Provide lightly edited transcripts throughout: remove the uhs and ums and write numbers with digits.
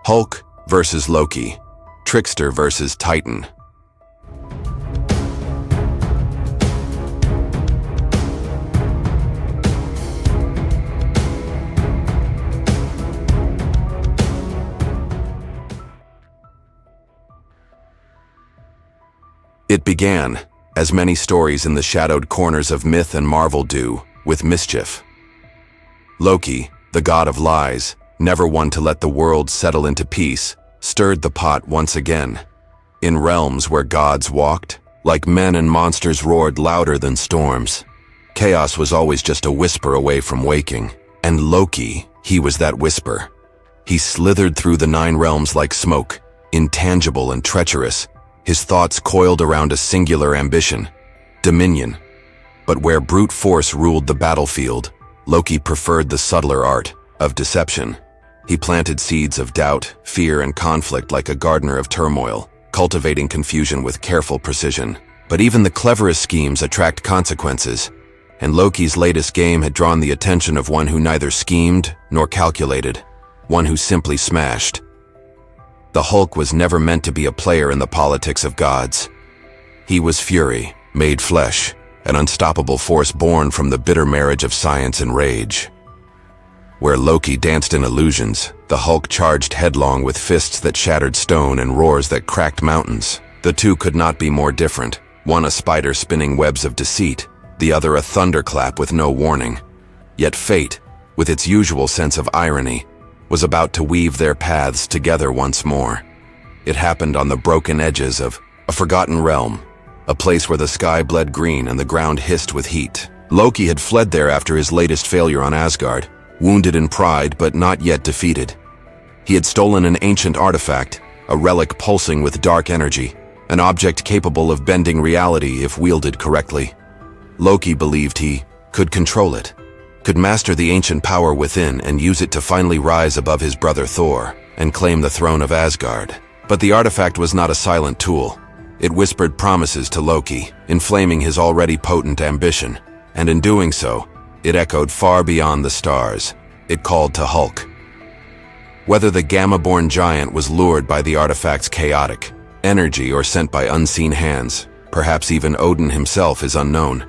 Hulk versus Loki. Trickster versus Titan. It began, as many stories in the shadowed corners of myth and Marvel do, with mischief. Loki, the god of lies, never one to let the world settle into peace, stirred the pot once again. In realms where gods walked, like men and monsters roared louder than storms. Chaos was always just a whisper away from waking, and Loki, he was that whisper. He slithered through the 9 realms like smoke, intangible and treacherous, his thoughts coiled around a singular ambition, dominion. But where brute force ruled the battlefield, Loki preferred the subtler art of deception. He planted seeds of doubt, fear, and conflict like a gardener of turmoil, cultivating confusion with careful precision. But even the cleverest schemes attract consequences, and Loki's latest game had drawn the attention of one who neither schemed nor calculated, one who simply smashed. The Hulk was never meant to be a player in the politics of gods. He was fury, made flesh, an unstoppable force born from the bitter marriage of science and rage. Where Loki danced in illusions, the Hulk charged headlong with fists that shattered stone and roars that cracked mountains. The two could not be more different, one a spider spinning webs of deceit, the other a thunderclap with no warning. Yet fate, with its usual sense of irony, was about to weave their paths together once more. It happened on the broken edges of a forgotten realm, a place where the sky bled green and the ground hissed with heat. Loki had fled there after his latest failure on Asgard, wounded in pride but not yet defeated. He had stolen an ancient artifact, a relic pulsing with dark energy, an object capable of bending reality if wielded correctly. Loki believed he could control it, could master the ancient power within and use it to finally rise above his brother Thor and claim the throne of Asgard. But the artifact was not a silent tool. It whispered promises to Loki, inflaming his already potent ambition, and in doing so, it echoed far beyond the stars. It called to Hulk. Whether the Gamma-born giant was lured by the artifact's chaotic energy or sent by unseen hands, perhaps even Odin himself, is unknown.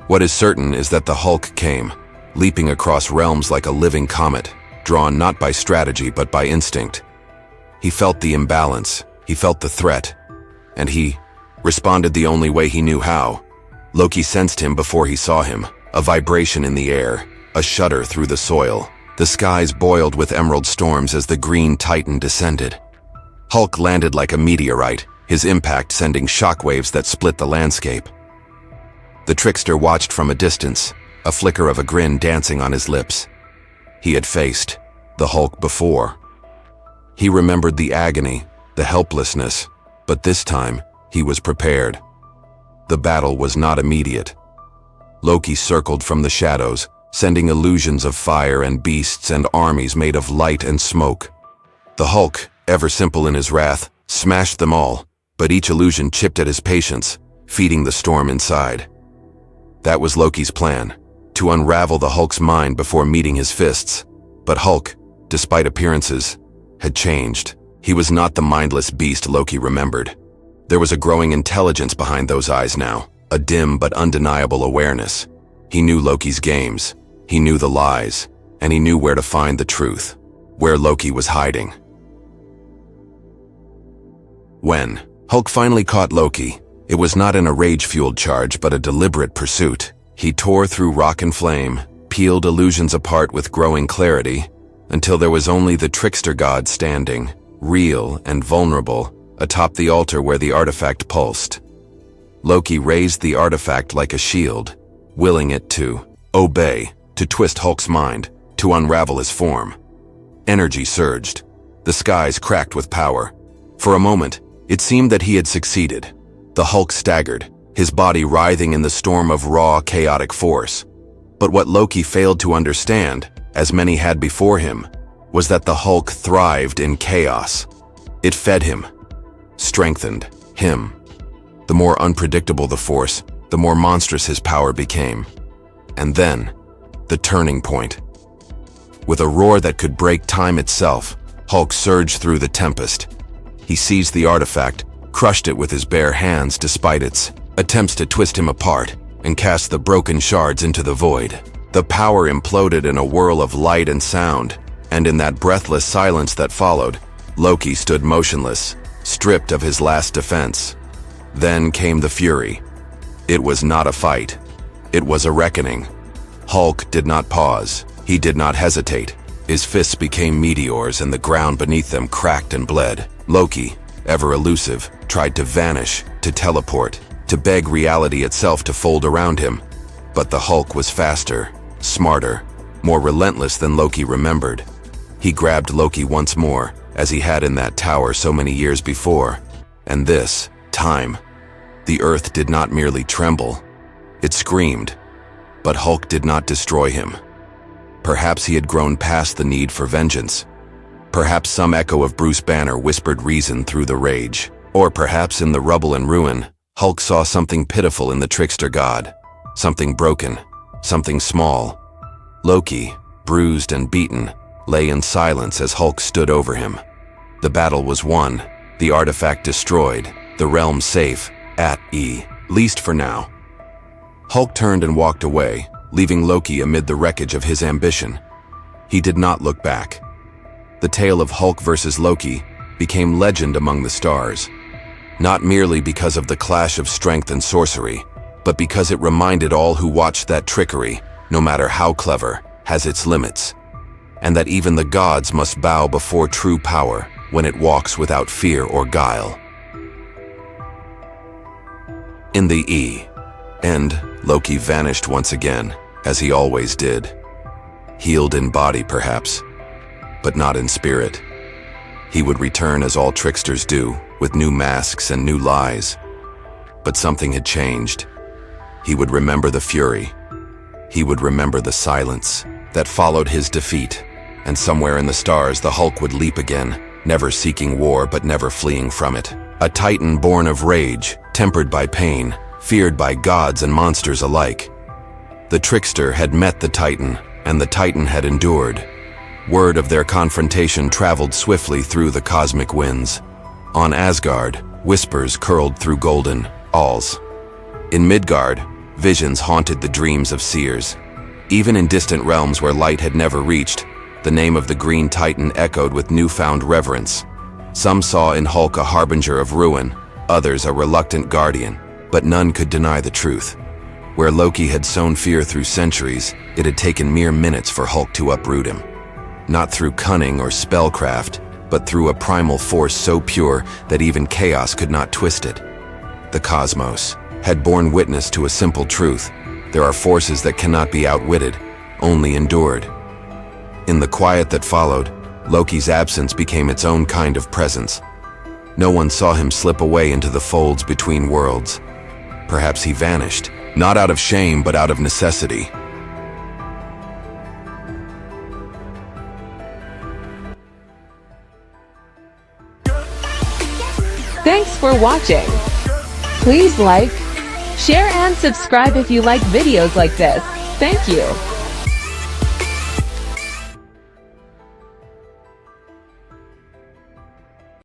What is certain is that the Hulk came, leaping across realms like a living comet, drawn not by strategy but by instinct. He felt the imbalance, he felt the threat, and he responded the only way he knew how. Loki sensed him before he saw him, a vibration in the air, a shudder through the soil. The skies boiled with emerald storms as the green Titan descended. Hulk landed like a meteorite, his impact sending shockwaves that split the landscape. The Trickster watched from a distance, a flicker of a grin dancing on his lips. He had faced the Hulk before. He remembered the agony, the helplessness, but this time he was prepared. The battle was not immediate. Loki circled from the shadows, sending illusions of fire and beasts and armies made of light and smoke. The Hulk, ever simple in his wrath, smashed them all, but each illusion chipped at his patience, feeding the storm inside. That was Loki's plan, to unravel the Hulk's mind before meeting his fists. But Hulk, despite appearances, had changed. He was not the mindless beast Loki remembered. There was a growing intelligence behind those eyes now, a dim but undeniable awareness. He knew Loki's games, he knew the lies, and he knew where to find the truth, where Loki was hiding. When Hulk finally caught Loki, it was not in a rage-fueled charge but a deliberate pursuit. He tore through rock and flame, peeled illusions apart with growing clarity, until there was only the Trickster god standing, real and vulnerable, atop the altar where the artifact pulsed. Loki raised the artifact like a shield, willing it to obey, to twist Hulk's mind, to unravel his form. Energy surged. The skies cracked with power. For a moment, it seemed that he had succeeded. The Hulk staggered, his body writhing in the storm of raw, chaotic force. But what Loki failed to understand, as many had before him, was that the Hulk thrived in chaos. It fed him, strengthened him. The more unpredictable the force, the more monstrous his power became. And then, the turning point. With a roar that could break time itself, Hulk surged through the tempest. He seized the artifact, crushed it with his bare hands despite its attempts to twist him apart, and cast the broken shards into the void. The power imploded in a whirl of light and sound, and in that breathless silence that followed, Loki stood motionless, stripped of his last defense. Then came the fury. It was not a fight. It was a reckoning. Hulk did not pause. He did not hesitate. His fists became meteors and the ground beneath them cracked and bled. Loki, ever elusive, tried to vanish, to teleport, to beg reality itself to fold around him. But the Hulk was faster, smarter, more relentless than Loki remembered. He grabbed Loki once more, as he had in that tower so many years before. And this time, the earth did not merely tremble. It screamed. But Hulk did not destroy him. Perhaps he had grown past the need for vengeance. Perhaps some echo of Bruce Banner whispered reason through the rage. Or perhaps in the rubble and ruin, Hulk saw something pitiful in the Trickster god. Something broken, something small. Loki, bruised and beaten, lay in silence as Hulk stood over him. The battle was won, the artifact destroyed, the realm safe, at least for now. Hulk turned and walked away, leaving Loki amid the wreckage of his ambition. He did not look back. The tale of Hulk versus Loki became legend among the stars, not merely because of the clash of strength and sorcery, but because it reminded all who watched that trickery, no matter how clever, has its limits, and that even the gods must bow before true power when it walks without fear or guile. In the end, Loki vanished once again, as he always did. Healed in body, perhaps, but not in spirit. He would return as all tricksters do, with new masks and new lies. But something had changed. He would remember the fury. He would remember the silence that followed his defeat. And somewhere in the stars, the Hulk would leap again, never seeking war but never fleeing from it. A titan born of rage, tempered by pain, feared by gods and monsters alike. The Trickster had met the Titan, and the Titan had endured. Word of their confrontation traveled swiftly through the cosmic winds. On Asgard, whispers curled through golden halls. In Midgard, visions haunted the dreams of seers. Even in distant realms where light had never reached, the name of the Green Titan echoed with newfound reverence. Some saw in Hulk a harbinger of ruin, others a reluctant guardian, but none could deny the truth. Where Loki had sown fear through centuries, it had taken mere minutes for Hulk to uproot him. Not through cunning or spellcraft, but through a primal force so pure that even chaos could not twist it. The cosmos had borne witness to a simple truth. There are forces that cannot be outwitted, only endured. In the quiet that followed, Loki's absence became its own kind of presence. No one saw him slip away into the folds between worlds. Perhaps he vanished, not out of shame but out of necessity. Thanks for watching. Please like, share and subscribe if you like videos like this. Thank you.